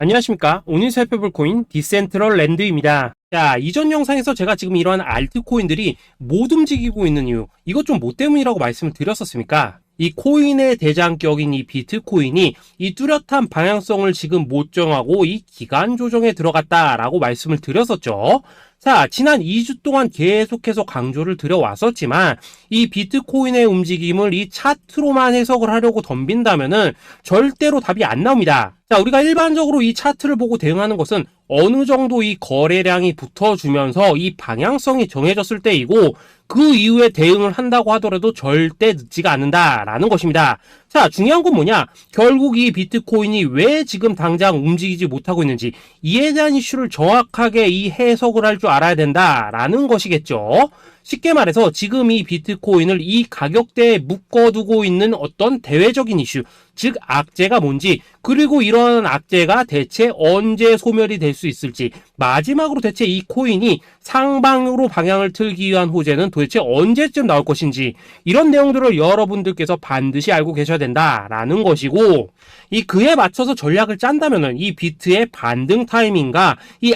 안녕하십니까. 오늘 살펴볼 코인 디센트럴랜드입니다. 자, 이전 영상에서 제가 지금 이러한 알트코인들이 못 움직이고 있는 이유, 이것 좀 뭐 때문이라고 말씀을 드렸었습니까? 이 코인의 대장격인 이 비트코인이 이 뚜렷한 방향성을 지금 못 정하고 이 기간 조정에 들어갔다라고 말씀을 드렸었죠. 자, 지난 2주 동안 계속해서 강조를 드려왔었지만 이 비트코인의 움직임을 이 차트로만 해석을 하려고 덤빈다면은 절대로 답이 안 나옵니다. 자, 우리가 일반적으로 이 차트를 보고 대응하는 것은 어느 정도 이 거래량이 붙어주면서 이 방향성이 정해졌을 때이고 그 이후에 대응을 한다고 하더라도 절대 늦지가 않는다라는 것입니다. 자, 중요한 건 뭐냐? 결국 이 비트코인이 왜 지금 당장 움직이지 못하고 있는지 이에 대한 이슈를 정확하게 이 해석을 할 줄 알아야 된다라는 것이겠죠. 쉽게 말해서 지금 이 비트코인을 이 가격대에 묶어두고 있는 어떤 대외적인 이슈, 즉 악재가 뭔지, 그리고 이런 악재가 대체 언제 소멸이 될 수 있을지, 마지막으로 대체 이 코인이 상방으로 방향을 틀기 위한 호재는 도대체 언제쯤 나올 것인지, 이런 내용들을 여러분들께서 반드시 알고 계셔야 된다라는 것이고, 이 그에 맞춰서 전략을 짠다면은 이 비트의 반등 타이밍과 이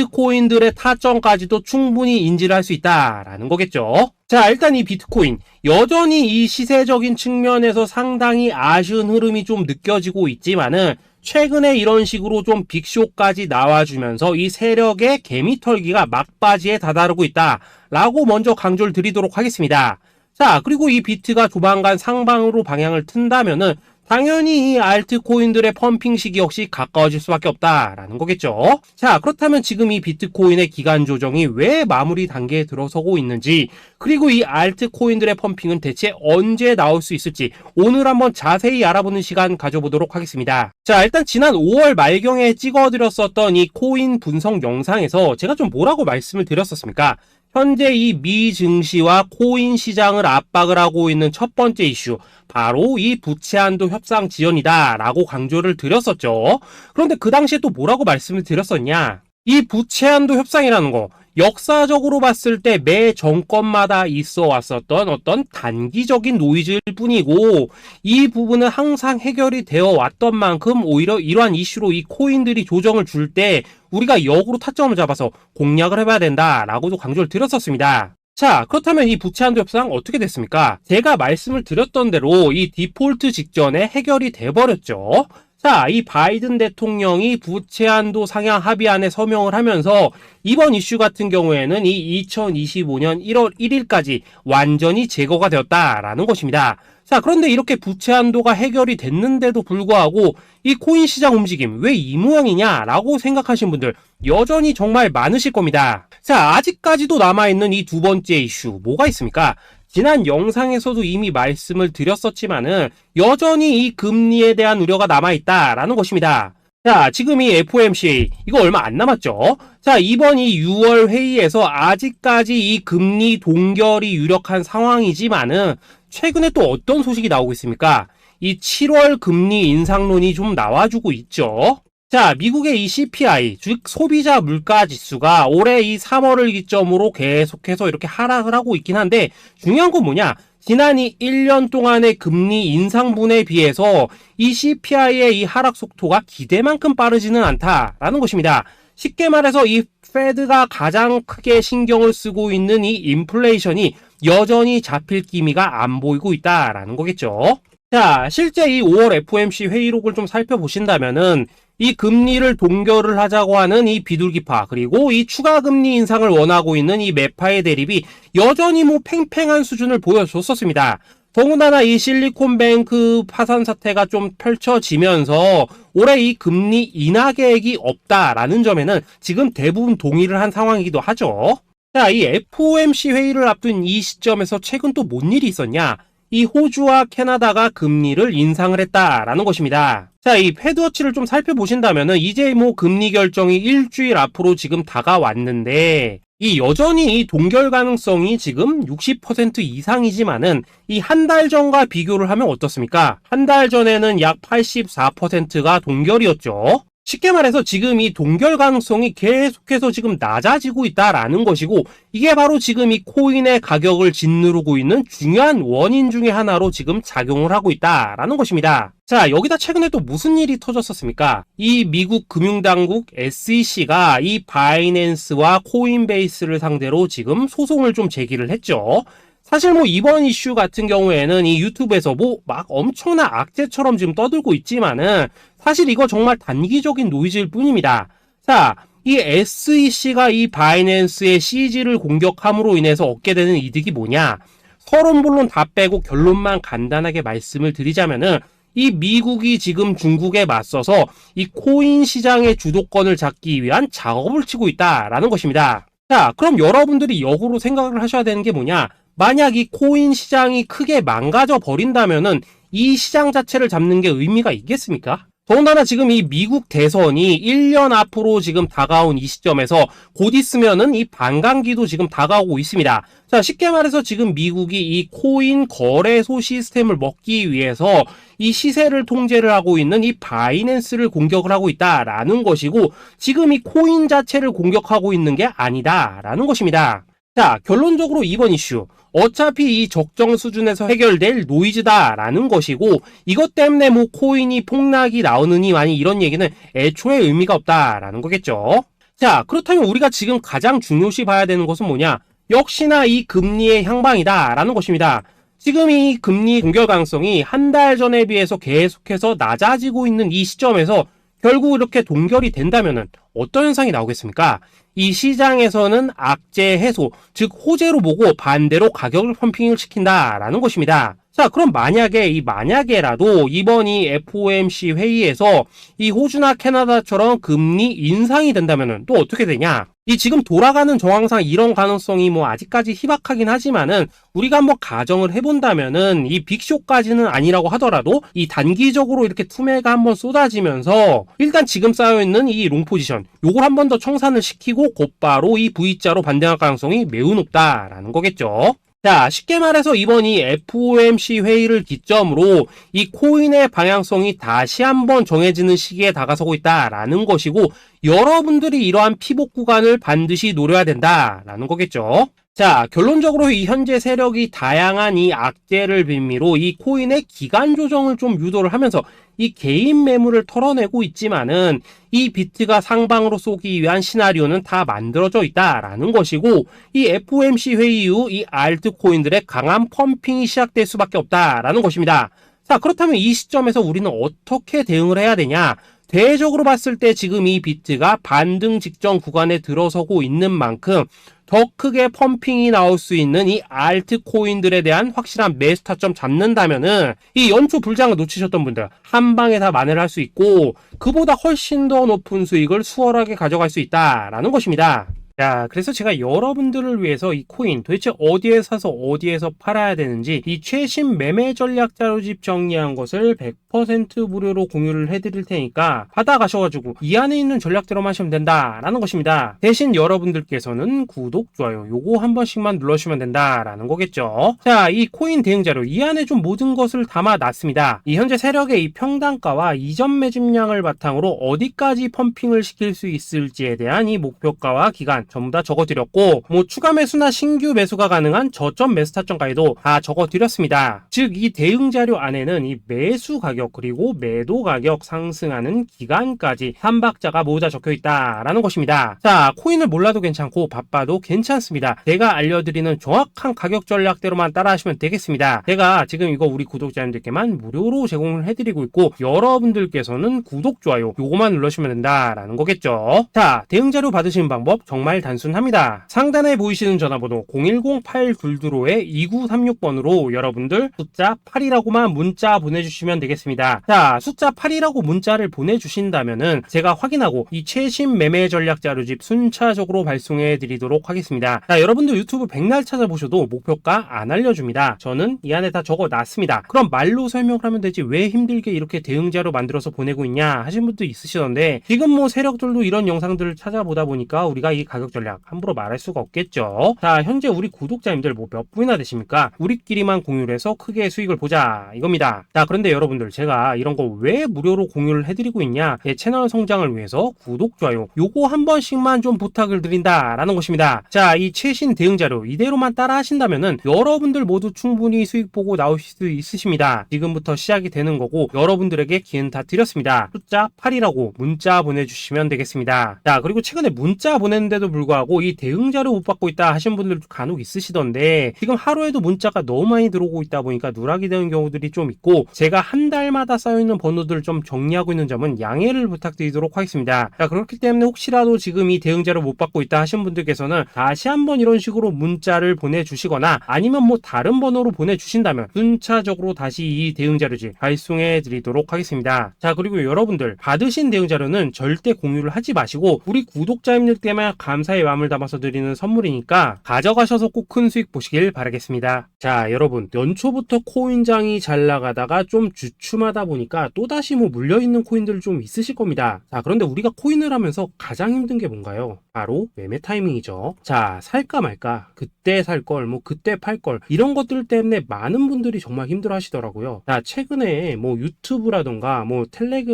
알트코인들의 타점까지도 충분히 인지를 할 수 있다라는 거겠죠. 자, 일단 이 비트코인 여전히 이 시세적인 측면에서 상당히 아쉬운 흐름이 좀 느껴지고 있지만은 최근에 이런 식으로 좀 빅쇼까지 나와주면서 이 세력의 개미털기가 막바지에 다다르고 있다라고 먼저 강조를 드리도록 하겠습니다. 자, 그리고 이 비트가 조만간 상방으로 방향을 튼다면은 당연히 이 알트코인들의 펌핑 시기 역시 가까워질 수밖에 없다라는 거겠죠. 자, 그렇다면 지금 이 비트코인의 기간 조정이 왜 마무리 단계에 들어서고 있는지, 그리고 이 알트코인들의 펌핑은 대체 언제 나올 수 있을지 오늘 한번 자세히 알아보는 시간 가져보도록 하겠습니다. 자, 일단 지난 5월 말경에 찍어드렸었던 이 코인 분석 영상에서 제가 좀 뭐라고 말씀을 드렸었습니까? 현재 이 미 증시와 코인 시장을 압박을 하고 있는 첫 번째 이슈, 바로 이 부채 한도 협상 지연이다 라고 강조를 드렸었죠. 그런데 그 당시에 또 뭐라고 말씀을 드렸었냐? 이 부채 한도 협상이라는 거, 역사적으로 봤을 때 매 정권마다 있어 왔었던 어떤 단기적인 노이즈일 뿐이고, 이 부분은 항상 해결이 되어 왔던 만큼 오히려 이러한 이슈로 이 코인들이 조정을 줄 때 우리가 역으로 타점을 잡아서 공략을 해봐야 된다라고도 강조를 드렸었습니다. 자, 그렇다면 이 부채 한도 협상 어떻게 됐습니까? 제가 말씀을 드렸던 대로 이 디폴트 직전에 해결이 돼버렸죠. 자, 이 바이든 대통령이 부채 한도 상향 합의안에 서명을 하면서 이번 이슈 같은 경우에는 이 2025년 1월 1일까지 완전히 제거가 되었다라는 것입니다. 자, 그런데 이렇게 부채 한도가 해결이 됐는데도 불구하고 이 코인 시장 움직임 왜 이 모양이냐라고 생각하신 분들 여전히 정말 많으실 겁니다. 자, 아직까지도 남아있는 이 두 번째 이슈 뭐가 있습니까? 지난 영상에서도 이미 말씀을 드렸었지만은 여전히 이 금리에 대한 우려가 남아있다라는 것입니다. 자, 지금 이 FOMC 이거 얼마 안 남았죠? 자, 이번 이 6월 회의에서 아직까지 이 금리 동결이 유력한 상황이지만은 최근에 또 어떤 소식이 나오고 있습니까? 이 7월 금리 인상론이 좀 나와주고 있죠. 자, 미국의 이 CPI, 즉 소비자 물가 지수가 올해 이 3월을 기점으로 계속해서 이렇게 하락을 하고 있긴 한데 중요한 건 뭐냐? 지난 이 1년 동안의 금리 인상분에 비해서 이 CPI의 이 하락 속도가 기대만큼 빠르지는 않다라는 것입니다. 쉽게 말해서 이 페드가 가장 크게 신경을 쓰고 있는 이 인플레이션이 여전히 잡힐 기미가 안 보이고 있다라는 거겠죠. 자, 실제 이 5월 FOMC 회의록을 좀 살펴보신다면은 이 금리를 동결을 하자고 하는 이 비둘기파, 그리고 이 추가 금리 인상을 원하고 있는 이 매파의 대립이 여전히 뭐 팽팽한 수준을 보여줬었습니다. 더군다나 이 실리콘뱅크 파산 사태가 좀 펼쳐지면서 올해 이 금리 인하 계획이 없다라는 점에는 지금 대부분 동의를 한 상황이기도 하죠. 자, 이 FOMC 회의를 앞둔 이 시점에서 최근 또 뭔 일이 있었냐? 이 호주와 캐나다가 금리를 인상을 했다라는 것입니다. 자, 이 패드워치를 좀 살펴보신다면은 이제 뭐 금리 결정이 일주일 앞으로 지금 다가왔는데 이 여전히 이 동결 가능성이 지금 60% 이상이지만은 이 한 달 전과 비교를 하면 어떻습니까? 한 달 전에는 약 84%가 동결이었죠. 쉽게 말해서 지금 이 동결 가능성이 계속해서 지금 낮아지고 있다라는 것이고, 이게 바로 지금 이 코인의 가격을 짓누르고 있는 중요한 원인 중에 하나로 지금 작용을 하고 있다라는 것입니다. 자, 여기다 최근에 또 무슨 일이 터졌었습니까? 이 미국 금융당국 SEC가 이 바이낸스와 코인베이스를 상대로 지금 소송을 좀 제기를 했죠. 사실 뭐 이번 이슈 같은 경우에는 이 유튜브에서 뭐 막 엄청난 악재처럼 지금 떠들고 있지만은 사실 이거 정말 단기적인 노이즈일 뿐입니다. 자, 이 SEC가 이 바이낸스의 CG를 공격함으로 인해서 얻게 되는 이득이 뭐냐? 서론본론 다 빼고 결론만 간단하게 말씀을 드리자면은, 이 미국이 지금 중국에 맞서서 이 코인 시장의 주도권을 잡기 위한 작업을 치고 있다라는 것입니다. 자, 그럼 여러분들이 역으로 생각을 하셔야 되는 게 뭐냐? 만약 이 코인 시장이 크게 망가져 버린다면은 이 시장 자체를 잡는 게 의미가 있겠습니까? 더군다나 지금 이 미국 대선이 1년 앞으로 지금 다가온 이 시점에서 곧 있으면은 이 반감기도 지금 다가오고 있습니다. 자, 쉽게 말해서 지금 미국이 이 코인 거래소 시스템을 먹기 위해서 이 시세를 통제를 하고 있는 이 바이낸스를 공격을 하고 있다라는 것이고, 지금 이 코인 자체를 공격하고 있는 게 아니다라는 것입니다. 자, 결론적으로 이번 이슈, 어차피 이 적정 수준에서 해결될 노이즈다라는 것이고, 이것 때문에 뭐 코인이 폭락이 나오느니 많이 이런 얘기는 애초에 의미가 없다라는 거겠죠. 자, 그렇다면 우리가 지금 가장 중요시 봐야 되는 것은 뭐냐? 역시나 이 금리의 향방이다라는 것입니다. 지금 이 금리 동결 가능성이 한 달 전에 비해서 계속해서 낮아지고 있는 이 시점에서 결국 이렇게 동결이 된다면은 어떤 현상이 나오겠습니까? 이 시장에서는 악재 해소, 즉 호재로 보고 반대로 가격을 펌핑을 시킨다라는 것입니다. 자, 그럼 만약에라도 이번 이 FOMC 회의에서 이 호주나 캐나다처럼 금리 인상이 된다면은 또 어떻게 되냐? 이 지금 돌아가는 정황상 이런 가능성이 뭐 아직까지 희박하긴 하지만은, 우리가 한번 가정을 해본다면은 이 빅쇼까지는 아니라고 하더라도 이 단기적으로 이렇게 투매가 한번 쏟아지면서 일단 지금 쌓여있는 이 롱 포지션, 요걸 한 번 더 청산을 시키고 곧바로 이 V자로 반등할 가능성이 매우 높다라는 거겠죠. 자, 쉽게 말해서 이번 이 FOMC 회의를 기점으로 이 코인의 방향성이 다시 한번 정해지는 시기에 다가서고 있다라는 것이고, 여러분들이 이러한 피복 구간을 반드시 노려야 된다라는 거겠죠. 자, 결론적으로 이 현재 세력이 다양한 이 악재를 빌미로 이 코인의 기간 조정을 좀 유도를 하면서 이 개인 매물을 털어내고 있지만은, 이 비트가 상방으로 쏘기 위한 시나리오는 다 만들어져 있다라는 것이고, 이 FOMC 회의 이후 이 알트코인들의 강한 펌핑이 시작될 수밖에 없다라는 것입니다. 자, 그렇다면 이 시점에서 우리는 어떻게 대응을 해야 되냐? 대외적으로 봤을 때 지금 이 비트가 반등 직전 구간에 들어서고 있는 만큼 더 크게 펌핑이 나올 수 있는 이 알트코인들에 대한 확실한 매수 타점 잡는다면은 이 연초 불장을 놓치셨던 분들 한 방에 다 만회를 할 수 있고, 그보다 훨씬 더 높은 수익을 수월하게 가져갈 수 있다라는 것입니다. 자, 그래서 제가 여러분들을 위해서 이 코인 도대체 어디에 사서 어디에서 팔아야 되는지 이 최신 매매 전략 자료집 정리한 것을 100% 무료로 공유를 해드릴 테니까 받아가셔가지고 이 안에 있는 전략대로만 하시면 된다라는 것입니다. 대신 여러분들께서는 구독, 좋아요 요거 한 번씩만 눌러주시면 된다라는 거겠죠. 자, 이 코인 대응 자료 이 안에 좀 모든 것을 담아놨습니다. 이 현재 세력의 이 평단가와 이전 매집량을 바탕으로 어디까지 펌핑을 시킬 수 있을지에 대한 이 목표가와 기간 전부 다 적어드렸고, 뭐 추가 매수나 신규 매수가 가능한 저점 매수 타점까지도 다 적어드렸습니다. 즉 이 대응 자료 안에는 이 매수 가격 그리고 매도 가격 상승하는 기간까지 3박자가 모두 다 적혀있다라는 것입니다. 자, 코인을 몰라도 괜찮고 바빠도 괜찮습니다. 제가 알려드리는 정확한 가격 전략대로만 따라하시면 되겠습니다. 제가 지금 이거 우리 구독자님들께만 무료로 제공을 해드리고 있고, 여러분들께서는 구독, 좋아요 요거만 눌러주시면 된다라는 거겠죠. 자, 대응 자료 받으시는 방법 정말 단순합니다. 상단에 보이시는 전화번호 010-822-2936번으로 여러분들 숫자 8이라고만 문자 보내주시면 되겠습니다. 자, 숫자 8이라고 문자를 보내주신다면은 제가 확인하고 이 최신 매매 전략 자료집 순차적으로 발송해 드리도록 하겠습니다. 자, 여러분들 유튜브 백날 찾아보셔도 목표가 안 알려줍니다. 저는 이 안에 다 적어놨습니다. 그럼 말로 설명을 하면 되지 왜 힘들게 이렇게 대응 자료 만들어서 보내고 있냐 하신 분도 있으시던데, 지금 뭐 세력들도 이런 영상들을 찾아보다 보니까 우리가 이 가격 가격 전략 함부로 말할 수가 없겠죠. 자, 현재 우리 구독자님들 뭐 몇 분이나 되십니까? 우리끼리만 공유를 해서 크게 수익을 보자 이겁니다. 자, 그런데 여러분들 제가 이런 거 왜 무료로 공유를 해드리고 있냐? 제 채널 성장을 위해서 구독, 좋아요 요거 한 번씩만 좀 부탁을 드린다라는 것입니다. 자, 이 최신 대응 자료 이대로만 따라 하신다면은 여러분들 모두 충분히 수익 보고 나오실 수 있으십니다. 지금부터 시작이 되는 거고 여러분들에게 기회는 다 드렸습니다. 숫자 8이라고 문자 보내주시면 되겠습니다. 자, 그리고 최근에 문자 보냈는데도 불구하고 이 대응 자료 못 받고 있다 하시는 분들도 간혹 있으시던데 지금 하루에도 문자가 너무 많이 들어오고 있다 보니까 누락이 되는 경우들이 좀 있고 제가 한 달마다 쌓여있는 번호들을 좀 정리하고 있는 점은 양해를 부탁드리도록 하겠습니다. 자, 그렇기 때문에 혹시라도 지금 이 대응 자료 못 받고 있다 하시는 분들께서는 다시 한번 이런 식으로 문자를 보내주시거나 아니면 뭐 다른 번호로 보내주신다면 순차적으로 다시 이 대응 자료지 발송해 드리도록 하겠습니다. 자, 그리고 여러분들 받으신 대응 자료는 절대 공유를 하지 마시고 우리 구독자님들께만 감사의 마음을 담아서 드리는 선물이니까 가져가셔서 꼭 큰 수익 보시길 바라겠습니다. 자, 여러분 연초부터 코인장이 잘 나가다가 좀 주춤하다 보니까 또다시 뭐 물려있는 코인들 좀 있으실 겁니다. 자, 그런데 우리가 코인을 하면서 가장 힘든 게 뭔가요? 바로 매매 타이밍이죠. 자, 살까 말까, 그때 살 걸, 뭐 그때 팔 걸, 이런 것들 때문에 많은 분들이 정말 힘들어 하시더라고요. 자, 최근에 뭐 유튜브라던가 뭐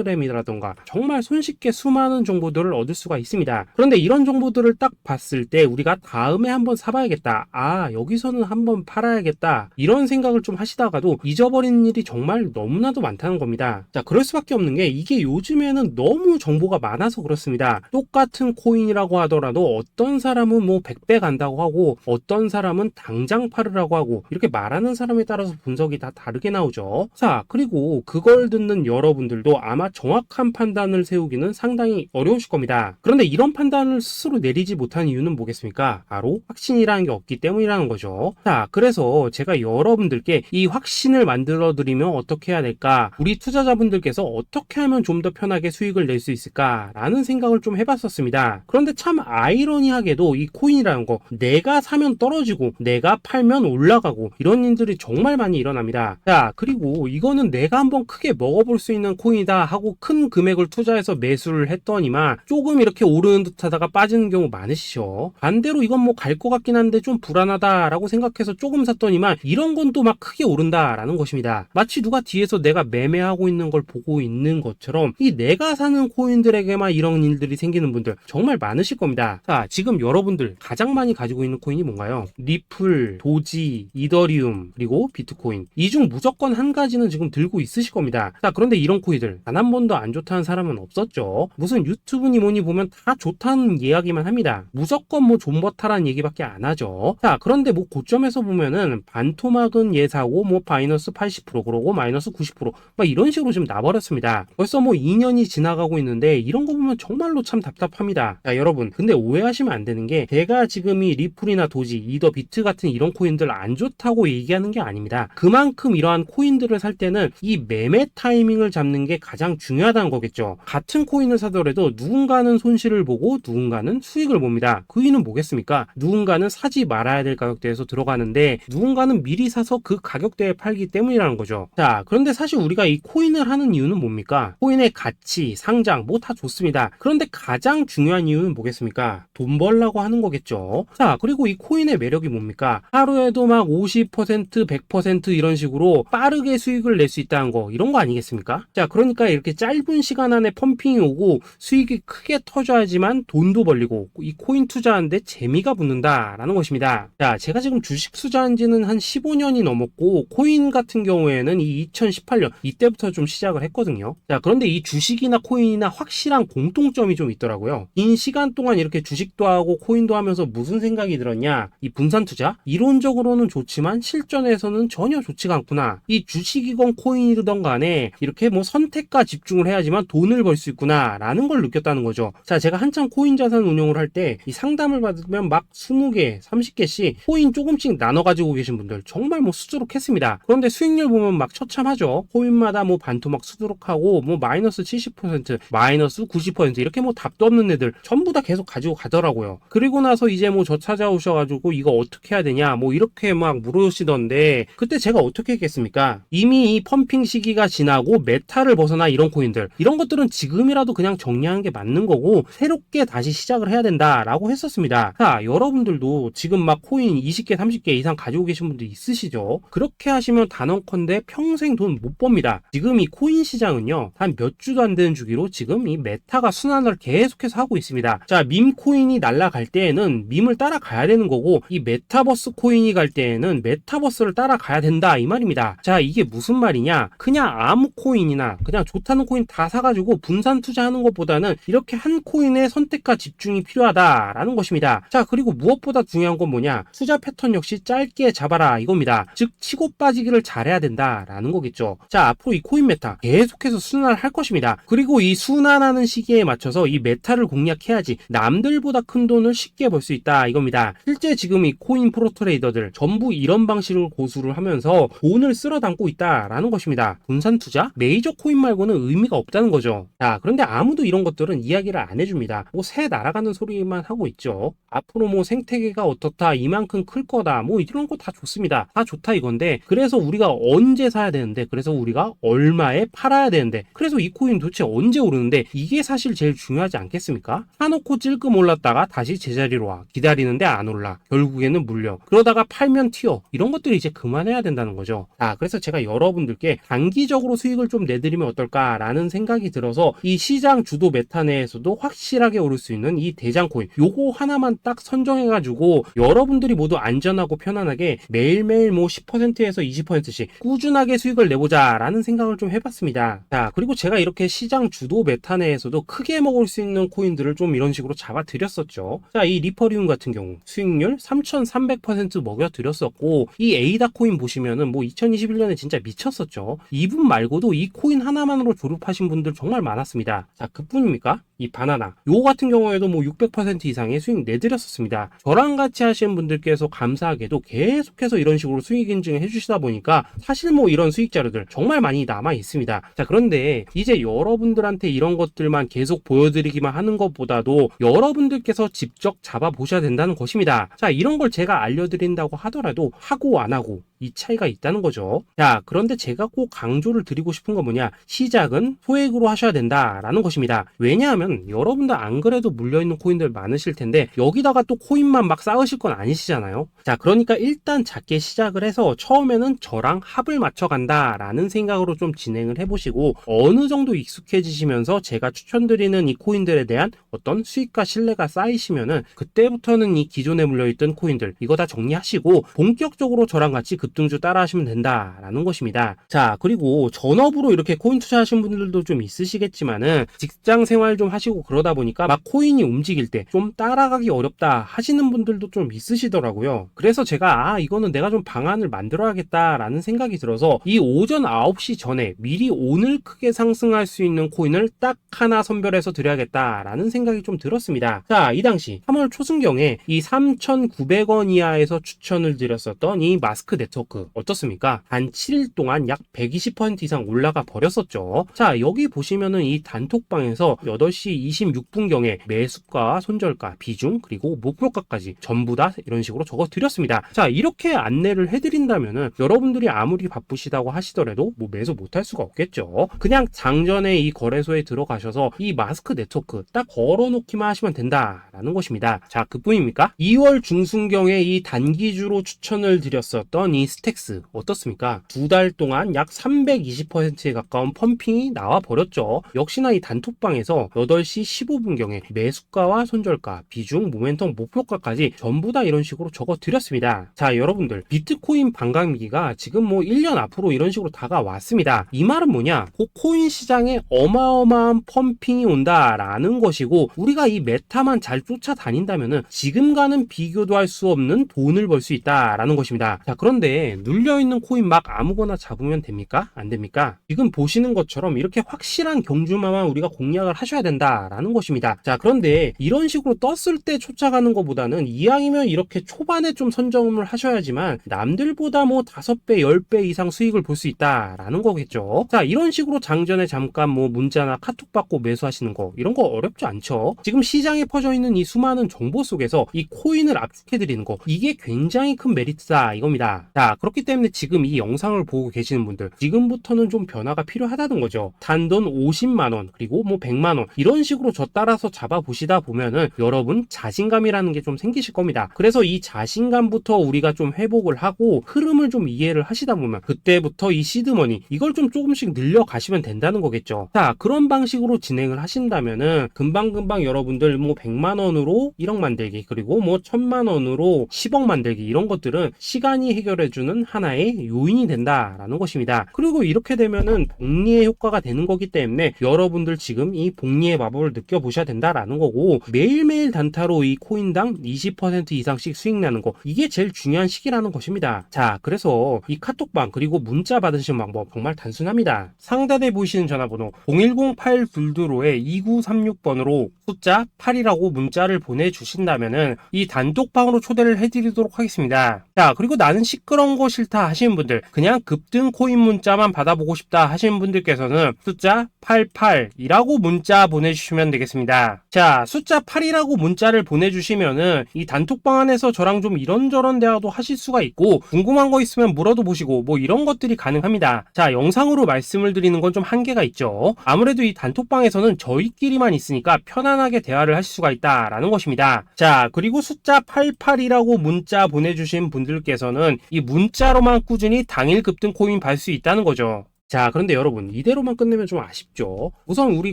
텔레그램이라던가 정말 손쉽게 수많은 정보들을 얻을 수가 있습니다. 그런데 이런 정보들을 딱 봤을 때 우리가 다음에 한번 사봐야겠다, 아 여기서는 한번 팔아야겠다, 이런 생각을 좀 하시다가도 잊어버리는 일이 정말 너무나도 많다는 겁니다. 자, 그럴 수밖에 없는 게 이게 요즘에는 너무 정보가 많아서 그렇습니다. 똑같은 코인이라고 하더라도 어떤 사람은 뭐 100배 간다고 하고 어떤 사람은 당장 팔으라고 하고 이렇게 말하는 사람에 따라서 분석이 다 다르게 나오죠. 자, 그리고 그걸 듣는 여러분들도 아마 정확한 판단을 세우기는 상당히 어려우실 겁니다. 그런데 이런 판단을 스스로 내리지 못한 이유는 뭐겠습니까? 바로 확신이라는 게 없기 때문이라는 거죠. 자, 그래서 제가 여러분들께 이 확신을 만들어 드리면 어떻게 해야 될까? 우리 투자자분들께서 어떻게 하면 좀 더 편하게 수익을 낼 수 있을까? 라는 생각을 좀 해봤었습니다. 그런데 참 아이러니하게도 이 코인이라는 거 내가 사면 떨어지고 내가 팔면 올라가고 이런 일들이 정말 많이 일어납니다. 자, 그리고 이거는 내가 한번 크게 먹어볼 수 있는 코인이다 하고 큰 금액을 투자해서 매수를 했더니만 조금 이렇게 오르는 듯 하다가 빠지는 경우 많으시죠. 반대로 이건 뭐 갈 것 같긴 한데 좀 불안하다 라고 생각해서 조금 샀더니만 이런 건 또 막 크게 오른다 라는 것입니다. 마치 누가 뒤에서 내가 매매하고 있는 걸 보고 있는 것처럼 이 내가 사는 코인들에게만 이런 일들이 생기는 분들 정말 많으실 겁니다. 자, 지금 여러분들 가장 많이 가지고 있는 코인이 뭔가요? 리플, 도지, 이더리움, 그리고 비트코인. 이 중 무조건 한 가지는 지금 들고 있으실 겁니다. 자, 그런데 이런 코인들 단 한 번도 안 좋다는 사람은 없었죠. 무슨 유튜브니 뭐니 보면 다 좋다는 이야기만 합니다. 무조건 뭐 존버타라는 얘기밖에 안 하죠. 자, 그런데 뭐 고점에서 보면은 반토막은 예사고 뭐 마이너스 80% 그러고 마이너스 90% 막 이런 식으로 지금 나버렸습니다. 벌써 뭐 2년이 지나가고 있는데 이런 거 보면 정말로 참 답답합니다. 자, 여러분 근데 오해하시면 안 되는 게 제가 지금 이 리플이나 도지, 이더, 비트 같은 이런 코인들 안 좋다고 얘기하는 게 아닙니다. 그만큼 이러한 코인들을 살 때는 이 매매 타이밍을 잡는 게 가장 중요하다는 거겠죠. 같은 코인을 사더라도 누군가는 손실을 보고 누군가는 수익을 봅니다. 그 이유는 뭐겠습니까? 누군가는 사지 말아야 될 가격대에서 들어가는데 누군가는 미리 사서 그 가격대에 팔기 때문이라는 거죠. 자, 그런데 사실 우리가 이 코인을 하는 이유는 뭡니까? 코인의 가치, 상장 뭐 다 좋습니다. 그런데 가장 중요한 이유는 뭐겠습니까? 돈 벌라고 하는 거겠죠. 자, 그리고 이 코인의 매력이 뭡니까? 하루에도 막 50%, 100% 이런 식으로 빠르게 수익을 낼 수 있다는 거, 이런 거 아니겠습니까? 자, 그러니까 이렇게 짧은 시간 안에 펌핑이 오고 수익이 크게 터져야지만 돈도 벌리고 이 코인 투자하는데 재미가 붙는다라는 것입니다. 자, 제가 지금 주식 투자한 지는 한 15년이 넘었고 코인 같은 경우에는 이 2018년 이때부터 좀 시작을 했거든요. 자, 그런데 이 주식이나 코인이나 확실한 공통점이 좀 있더라고요. 긴 시간 동안 이렇게 주식도 하고 코인도 하면서 무슨 생각이 들었냐? 이 분산 투자? 이론적으로는 좋지만 실전에서는 전혀 좋지가 않구나. 이 주식이건 코인이든 간에 이렇게 뭐 선택과 집중을 해야지만 돈을 벌 수 있구나 라는 걸 느꼈다는 거죠. 자, 제가 한참 코인 자산 운용을 할 때 이 상담을 받으면 막 20개, 30개씩 코인 조금씩 나눠 가지고 계신 분들 정말 뭐 수두룩했습니다. 그런데 수익률 보면 막 처참하죠. 코인마다 뭐 반토막 수두룩하고 뭐 마이너스 70%, 마이너스 90% 이렇게 뭐 답도 없는 애들 전부 다 계속 가지고 가더라고요. 그리고 나서 이제 뭐 저 찾아오셔가지고 이거 어떻게 해야 되냐 뭐 이렇게 막 물으시던데 그때 제가 어떻게 했겠습니까? 이미 이 펌핑 시기가 지나고 메타를 벗어나 이런 코인들 이런 것들은 지금이라도 그냥 정리하는 게 맞는 거고 새롭게 다시 시작을 해야 된다. 된다라고 했었습니다. 자, 여러분들도 지금 막 코인 20개, 30개 이상 가지고 계신 분들 있으시죠? 그렇게 하시면 단언컨대 평생 돈 못 법니다. 지금 이 코인 시장은요, 한 몇 주도 안 되는 주기로 지금 이 메타가 순환을 계속해서 하고 있습니다. 자, 밈 코인이 날아갈 때에는 밈을 따라가야 되는 거고, 이 메타버스 코인이 갈 때에는 메타버스를 따라가야 된다 이 말입니다. 자, 이게 무슨 말이냐? 그냥 아무 코인이나 그냥 좋다는 코인 다 사가지고 분산 투자하는 것보다는 이렇게 한 코인에 선택과 집중이 필요하다라는 것입니다. 자, 그리고 무엇보다 중요한 건 뭐냐? 투자 패턴 역시 짧게 잡아라 이겁니다. 즉 치고 빠지기를 잘해야 된다라는 거겠죠. 자, 앞으로 이 코인 메타 계속해서 순환을 할 것입니다. 그리고 이 순환하는 시기에 맞춰서 이 메타를 공략해야지 남들보다 큰 돈을 쉽게 벌 수 있다 이겁니다. 실제 지금 이 코인 프로 트레이더들 전부 이런 방식을 고수를 하면서 돈을 쓸어 담고 있다라는 것입니다. 분산 투자? 메이저 코인 말고는 의미가 없다는 거죠. 자, 그런데 아무도 이런 것들은 이야기를 안 해줍니다. 뭐 새 날아가는 소리만 하고 있죠. 앞으로 뭐 생태계가 어떻다, 이만큼 클 거다, 뭐 이런 거 다 좋습니다. 다 좋다 이건데, 그래서 우리가 언제 사야 되는데, 그래서 우리가 얼마에 팔아야 되는데, 그래서 이 코인 도대체 언제 오르는데, 이게 사실 제일 중요하지 않겠습니까? 사놓고 찔끔 올랐다가 다시 제자리로 와. 기다리는데 안 올라. 결국에는 물려. 그러다가 팔면 튀어. 이런 것들이 이제 그만해야 된다는 거죠. 자, 그래서 제가 여러분들께 단기적으로 수익을 좀 내드리면 어떨까라는 생각이 들어서 이 시장 주도 메타 내에서도 확실하게 오를 수 있는 이 대장 코인, 요거 하나만 딱 선정해가지고 여러분들이 모두 안전하고 편안하게 매일매일 뭐 10%에서 20%씩 꾸준하게 수익을 내보자라는 생각을 좀 해봤습니다. 자, 그리고 제가 이렇게 시장 주도 메타 내에서도 크게 먹을 수 있는 코인들을 좀 이런 식으로 잡아드렸었죠. 자, 이 리퍼리움 같은 경우 수익률 3,300% 먹여드렸었고, 이 에이다 코인 보시면은 뭐 2021년에 진짜 미쳤었죠. 이분 말고도 이 코인 하나만으로 졸업하신 분들 정말 많았습니다. 자, 그뿐입니까? 이 바나나 요거 같은 경우에도 뭐 600% 이상의 수익 내드렸었습니다. 저랑 같이 하시는 분들께서 감사하게도 계속해서 이런 식으로 수익 인증을 해주시다 보니까 사실 뭐 이런 수익 자료들 정말 많이 남아 있습니다. 자, 그런데 이제 여러분들한테 이런 것들만 계속 보여드리기만 하는 것보다도 여러분들께서 직접 잡아보셔야 된다는 것입니다. 자, 이런 걸 제가 알려드린다고 하더라도 하고 안 하고 이 차이가 있다는 거죠. 자, 그런데 제가 꼭 강조를 드리고 싶은 건 뭐냐? 시작은 소액으로 하셔야 된다라는 것입니다. 왜냐하면 여러분들 안 그래도 물려있는 코인들 많으실 텐데 여기다가 또 코인만 막 쌓으실 건 아니시잖아요. 자, 그러니까 일단 작게 시작을 해서 처음에는 저랑 합을 맞춰간다라는 생각으로 좀 진행을 해보시고, 어느 정도 익숙해지시면서 제가 추천드리는 이 코인들에 대한 어떤 수익과 신뢰가 쌓이시면은 그때부터는 이 기존에 물려있던 코인들 이거 다 정리하시고 본격적으로 저랑 같이 급등주 따라 하시면 된다라는 것입니다. 자, 그리고 전업으로 이렇게 코인 투자하시는 분들도 좀 있으시겠지만은 직장 생활 좀 하시고 그러다 보니까 막 코인이 움직일 때 좀 따라가기 어렵다 하시는 분들도 좀 있으시더라고요. 그래서 제가 이거는 내가 좀 방안을 만들어야겠다라는 생각이 들어서 이 오전 9시 전에 미리 오늘 크게 상승할 수 있는 코인을 딱 하나 선별해서 드려야겠다라는 생각이 좀 들었습니다. 자, 이 당시 3월 초순경에 이 3,900원 이하에서 추천을 드렸었던 이 마스크 네트워크 어떻습니까? 한 7일 동안 약 120% 이상 올라가 버렸었죠. 자, 여기 보시면은 이 단톡방에서 8시 26분경에 매수가, 손절가, 비중, 그리고 목표가까지 전부 다 이런 식으로 적어 드렸습니다. 자, 이렇게 안내를 해드린다면은 여러분들이 아무리 바쁘시다고 하시더라도 뭐 매수 못할 수가 없겠죠. 그냥 장전에 이 거래소에 들어가셔서 이 마스크 네트워크 딱 걸어놓기만 하시면 된다라는 것입니다. 자, 그뿐입니까? 2월 중순경에 이 단기주로 추천을 드렸었던 이 스택스 어떻습니까? 2달 동안 약 320%에 가까운 펌핑이 나와 버렸죠. 역시나 이 단톡방에서 8시 15분경에 매수가와 손절가, 비중, 모멘텀, 목표가까지 전부 다 이런 식으로 적어 드렸습니다. 자, 여러분들 비트코인 반감기가 지금 뭐 1년 앞으로 이런 식으로 다가왔습니다. 이 말은 뭐냐? 그 코인 시장에 어마어마한 펌핑이 온다라는 것이고, 우리가 이 메타만 잘 쫓아다닌다면은 지금과는 비교도 할 수 없는 돈을 벌 수 있다라는 것입니다. 자, 그런데 눌려있는 코인 막 아무거나 잡으면 됩니까? 안 됩니까? 지금 보시는 것처럼 이렇게 확실한 경주마만 우리가 공략을 하셔야 된다라는 것입니다. 자, 그런데 이런 식으로 떴을 때 쫓아가는 것보다는 이왕이면 이렇게 초반에 좀 선점을 하셔야지만 남들보다 뭐 5배, 10배 이상 수익을 볼 수 있다라는 거겠죠. 자, 이런 식으로 장전에 잠깐 뭐 문자나 카톡 받고 매수하시는 거 이런 거 어렵지 않죠. 지금 시장에 퍼져 있는 이 수많은 정보 속에서 이 코인을 압축해 드리는 거, 이게 굉장히 큰 메리트다 이겁니다. 자, 자, 그렇기 때문에 지금 이 영상을 보고 계시는 분들, 지금부터는 좀 변화가 필요하다는 거죠. 단돈 50만원, 그리고 뭐 100만원, 이런 식으로 저 따라서 잡아보시다 보면은 여러분 자신감이라는 게 좀 생기실 겁니다. 그래서 이 자신감부터 우리가 좀 회복을 하고 흐름을 좀 이해를 하시다 보면 그때부터 이 시드머니, 이걸 좀 조금씩 늘려가시면 된다는 거겠죠. 자, 그런 방식으로 진행을 하신다면은 금방금방 여러분들 뭐 100만원으로 1억 만들기, 그리고 뭐 1000만원으로 10억 만들기, 이런 것들은 시간이 해결해주는 하나의 요인이 된다라는 것입니다. 그리고 이렇게 되면은 복리의 효과가 되는 거기 때문에 여러분들 지금 이 복리의 마법을 느껴보셔야 된다라는 거고, 매일매일 단타로 이 코인당 20% 이상씩 수익 나는 거, 이게 제일 중요한 시기라는 것입니다. 자, 그래서 이 카톡방 그리고 문자 받으시는 방법 정말 단순합니다. 상단에 보이시는 전화번호 010-8222에 2936번으로 숫자 8이라고 문자를 보내주신다면은 이 단톡방으로 초대를 해드리도록 하겠습니다. 자, 그리고 나는 시끄러운 거 싫다 하시는 분들, 그냥 급등 코인 문자만 받아보고 싶다 하시는 분들께서는 숫자 88이라고 문자 보내주시면 되겠습니다. 자, 숫자 8이라고 문자를 보내주시면은 이 단톡방 안에서 저랑 좀 이런저런 대화도 하실 수가 있고, 궁금한 거 있으면 물어도 보시고 뭐 이런 것들이 가능합니다. 자, 영상으로 말씀을 드리는 건 좀 한계가 있죠. 아무래도 이 단톡방에서는 저희끼리만 있으니까 편안하게 대화를 하실 수가 있다라는 것입니다. 자, 그리고 숫자 88이라고 문자 보내주신 분들께서는 이 문자로만 꾸준히 당일 급등 코인 받을 수 있다는 거죠. 자, 그런데 여러분, 이대로만 끝내면 좀 아쉽죠. 우선 우리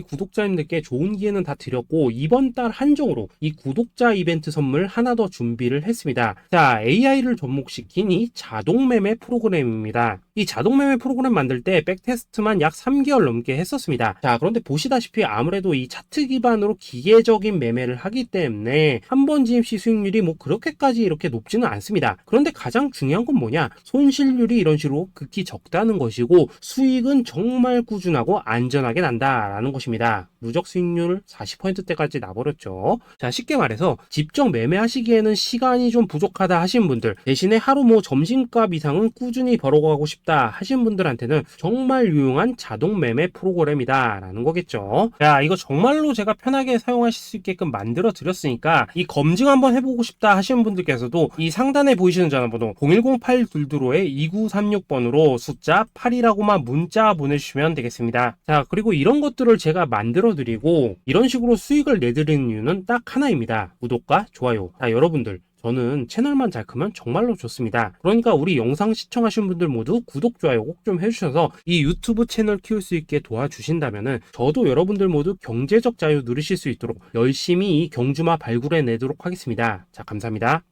구독자님들께 좋은 기회는 다 드렸고, 이번 달 한정으로 이 구독자 이벤트 선물 하나 더 준비를 했습니다. 자, AI를 접목시킨 이 자동매매 프로그램입니다. 이 자동매매 프로그램 만들 때 백테스트만 약 3개월 넘게 했었습니다. 자, 그런데 보시다시피 아무래도 이 차트 기반으로 기계적인 매매를 하기 때문에 한 번 지입 시 수익률이 뭐 그렇게까지 이렇게 높지는 않습니다. 그런데 가장 중요한 건 뭐냐? 손실률이 이런 식으로 극히 적다는 것이고, 수익은 정말 꾸준하고 안전하게 난다라는 것입니다. 누적 수익률 40%대까지 나버렸죠. 자, 쉽게 말해서 직접 매매하시기에는 시간이 좀 부족하다 하시는 분들, 대신에 하루 뭐 점심값 이상은 꾸준히 벌어가고 싶다 하시는 분들한테는 정말 유용한 자동 매매 프로그램이다 라는 거겠죠. 자, 이거 정말로 제가 편하게 사용하실 수 있게끔 만들어 드렸으니까 이 검증 한번 해보고 싶다 하시는 분들께서도 이 상단에 보이시는 전화번호 010-8222에 2936번으로 숫자 8이라고만 문자 보내주시면 되겠습니다. 자, 그리고 이런 것들을 제가 만들어 드리고 이런 식으로 수익을 내드리는 이유는 딱 하나입니다. 구독과 좋아요. 자, 여러분들, 저는 채널만 잘 크면 정말로 좋습니다. 그러니까 우리 영상 시청하신 분들 모두 구독, 좋아요 꼭 좀 해주셔서 이 유튜브 채널 키울 수 있게 도와주신다면은 저도 여러분들 모두 경제적 자유 누리실 수 있도록 열심히 이 경주마 발굴해 내도록 하겠습니다. 자, 감사합니다.